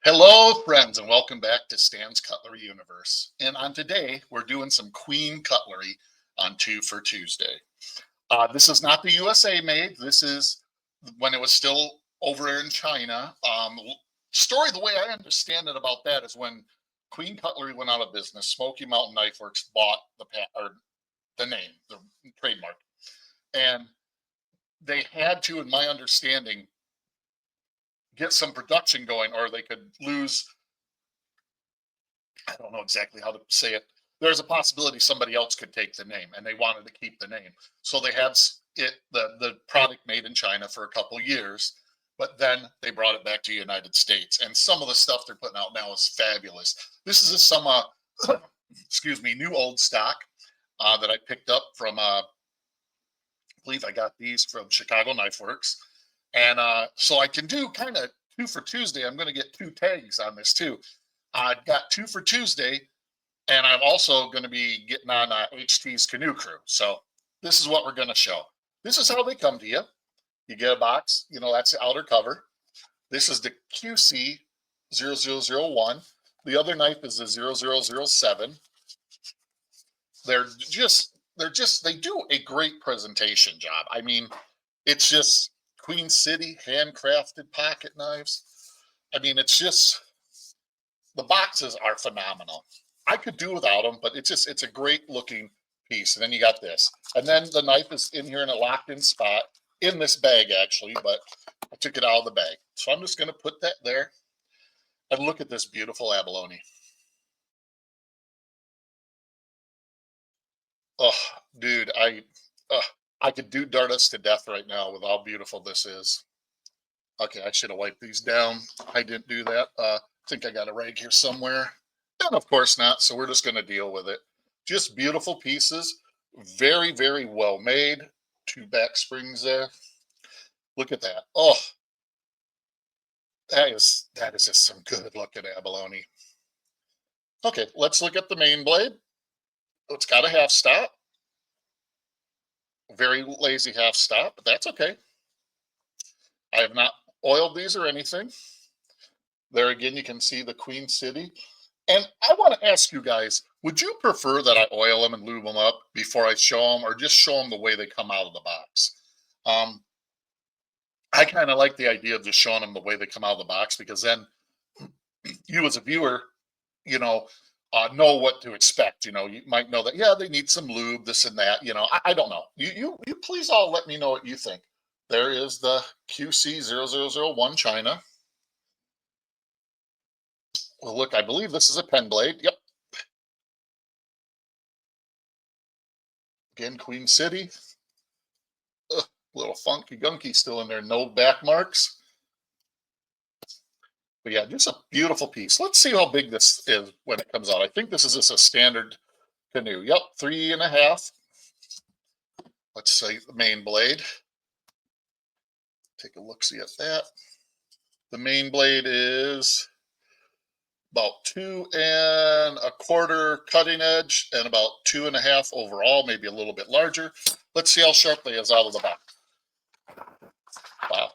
Hello, friends, and welcome back to Stan's Cutlery Universe. And on today, we're doing some Queen cutlery on Two for Tuesday. This is not the USA made. This is when it was still over in China. Story, the way I understand it about that is when Queen Cutlery went out of business, Smoky Mountain Knife Works bought the name, the trademark, and they had to, in my understanding, get some production going, or they could lose. I don't know exactly how to say it. There's a possibility somebody else could take the name, and they wanted to keep the name. So they had the product made in China for a couple years, but then they brought it back to the United States. And some of the stuff they're putting out now is fabulous. This is some excuse me, new old stock that I picked up from I believe I got these from Chicago Knife Works. And so I can do kind of Two for Tuesday. I'm going to get two tags on this too. I've got Two for Tuesday, and I'm also going to be getting on HT's Canoe Crew. So this is what we're going to show. This is how they come to you. You get a box, that's the outer cover. This is the QC 0001. The other knife is the 0007. They do a great presentation job. I mean, it's just Queen City handcrafted pocket knives. I mean, it's just, the boxes are phenomenal. I could do without them, but it's a great looking piece. And then you got this. And then the knife is in here in a locked in spot in this bag actually, but I took it out of the bag. So I'm just going to put that there and look at this beautiful abalone. Oh, dude, I could do dart us to death right now with how beautiful this is. Okay, I should have wiped these down. I didn't do that. I think I got a rag here somewhere. And of course not, so we're just going to deal with it. Just beautiful pieces. Very, very well made. Two back springs there. Look at that. Oh, that is just some good looking abalone. Okay, let's look at the main blade. It's got a half stop. Very lazy half stop, but that's okay. I have not oiled these or anything. There again, you can see the Queen City. And I want to ask you guys, would you prefer that I oil them and lube them up before I show them, or just show them the way they come out of the box? I kind of like the idea of just showing them the way they come out of the box, because then you as a viewer, know what to expect. You might know that, yeah, they need some lube, this and that. I don't know. You please all let me know what you think. There is the QC 0001 China. Well, look, I believe this is a pen blade. Yep. Again, Queen City. Ugh, little funky gunky still in there. No back marks. But yeah, just a beautiful piece. Let's see how big this is when it comes out. I think this is just a standard canoe. Yep, 3.5. Let's say the main blade. Take a look-see at that. The main blade is about 2.25 cutting edge and about 2.5 overall, maybe a little bit larger. Let's see how sharp they is out of the box. Wow.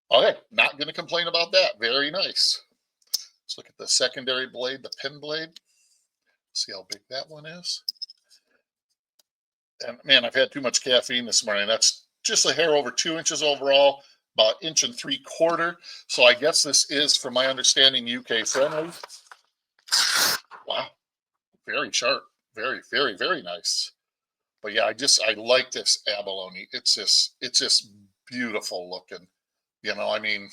Okay, not going to complain about that. Very nice. Let's look at the secondary blade, the pin blade. See how big that one is. And man, I've had too much caffeine this morning. That's just a hair over 2 inches overall, about 1.75 inches. So I guess this is, from my understanding, UK friendly. Wow, very sharp, very, very, very nice. But yeah, I like this abalone. It's just beautiful looking. I mean,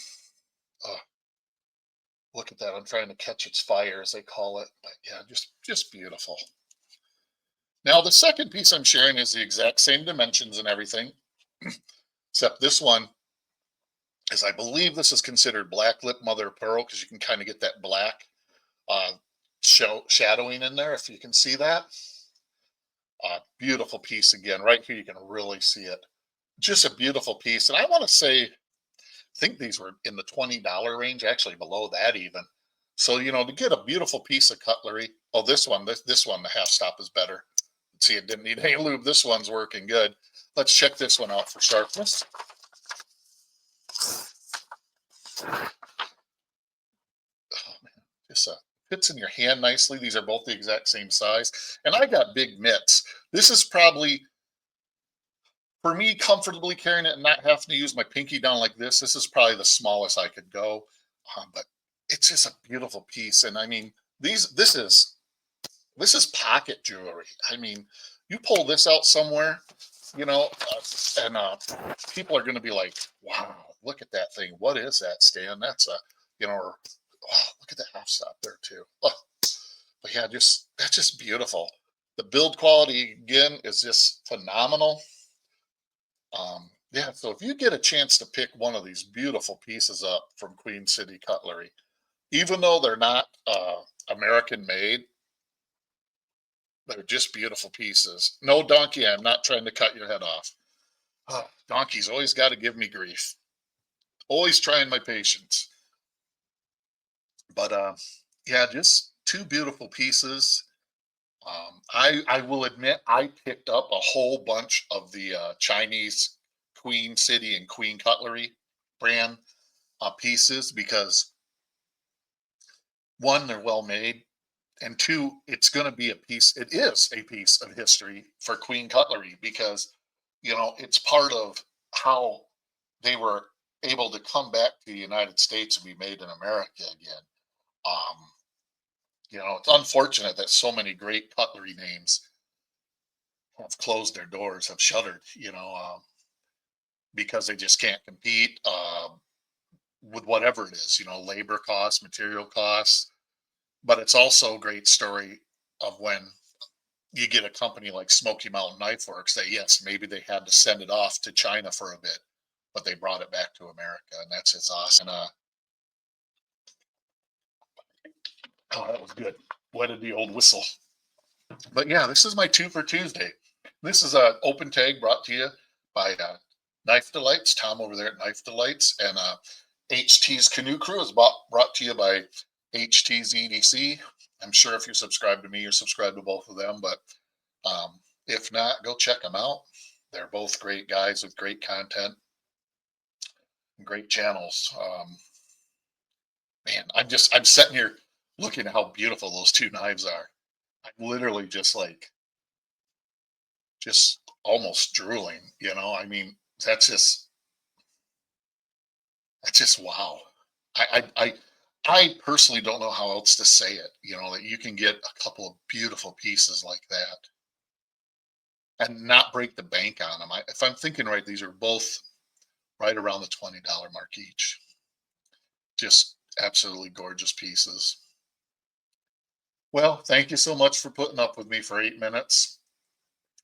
look at that. I'm trying to catch its fire, as they call it. But yeah, just beautiful. Now, the second piece I'm sharing is the exact same dimensions and everything, except this one is, I believe this is considered black lip mother of pearl, because you can kind of get that black shadowing in there, if you can see that. Beautiful piece again. Right here, you can really see it. Just a beautiful piece. And I want to say, I think these were in the $20 range, actually below that even. So, to get a beautiful piece of cutlery. Oh, this one, the half stop is better. See, it didn't need any lube. This one's working good. Let's check this one out for sharpness. Oh man, just fits in your hand nicely. These are both the exact same size, and I got big mitts. This is probably for me comfortably carrying it and not having to use my pinky down like this. This is probably the smallest I could go, but it's just a beautiful piece. And I mean, these this is pocket jewelry. I mean, you pull this out somewhere, you know, and people are going to be like, "Wow, look at that thing! What is that, Stan? That's a, you know, or oh, look at the half stop there too." Oh, but yeah, just that's just beautiful. The build quality again is just phenomenal. Yeah, so if you get a chance to pick one of these beautiful pieces up from Queen City Cutlery, even though they're not American made, they're just beautiful pieces. No, donkey, I'm not trying to cut your head off. Oh, donkey's always got to give me grief. Always trying my patience. But yeah, just two beautiful pieces. I will admit I picked up a whole bunch of the Chinese Queen City and Queen Cutlery brand pieces because one, they're well made, and two, it's going to be a piece. It is a piece of history for Queen Cutlery because it's part of how they were able to come back to the United States and be made in America again. Um, it's unfortunate that so many great cutlery names have closed their doors, have shuttered, because they just can't compete with whatever it is, labor costs, material costs. But it's also a great story of when you get a company like Smoky Mountain Knife Works that, yes, maybe they had to send it off to China for a bit, but they brought it back to America, and that's it's awesome. And oh, that was good. What did the old whistle? But yeah, this is my two for Tuesday. This is a open tag brought to you by Knife Delights, Tom over there at Knife Delights, and HT's Canoe Crew is brought to you by HT's EDC. I'm sure if you subscribe to me, you're subscribed to both of them, but if not, go check them out. They're both great guys with great content and great channels. Man, I'm sitting here looking at how beautiful those two knives are. I'm literally just almost drooling, I mean, that's just wow. I personally don't know how else to say it, that you can get a couple of beautiful pieces like that and not break the bank on them. If I'm thinking right, these are both right around the $20 mark each. Just absolutely gorgeous pieces. Well, thank you so much for putting up with me for 8 minutes.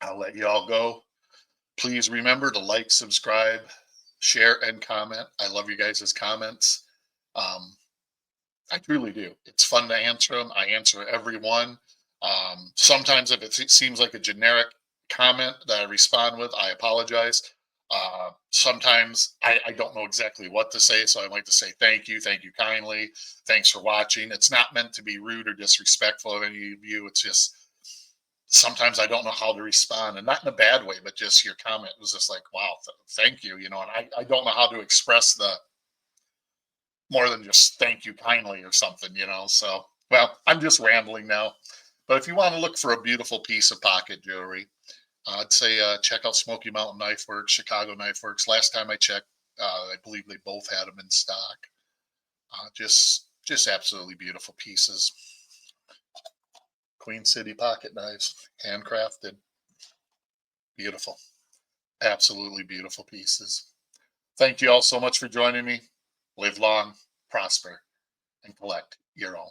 I'll let you all go. Please remember to like, subscribe, share, and comment. I love you guys' comments. Um, I truly do. It's fun to answer them. I answer every one. Sometimes if it seems like a generic comment that I respond with, I apologize. Sometimes I don't know exactly what to say, so I like to say thank you kindly, thanks for watching. It's not meant to be rude or disrespectful of any of you. It's just sometimes I don't know how to respond, and not in a bad way, but just your comment was just like, wow, thank you, and I don't know how to express the more than just thank you kindly or something. So, well, I'm just rambling now. But if you want to look for a beautiful piece of pocket jewelry, I'd say check out Smoky Mountain Knife Works, Chicago Knife Works. Last time I checked, I believe they both had them in stock. Just absolutely beautiful pieces. Queen City pocket knives, handcrafted, beautiful, absolutely beautiful pieces. Thank you all so much for joining me. Live long, prosper, and collect your own.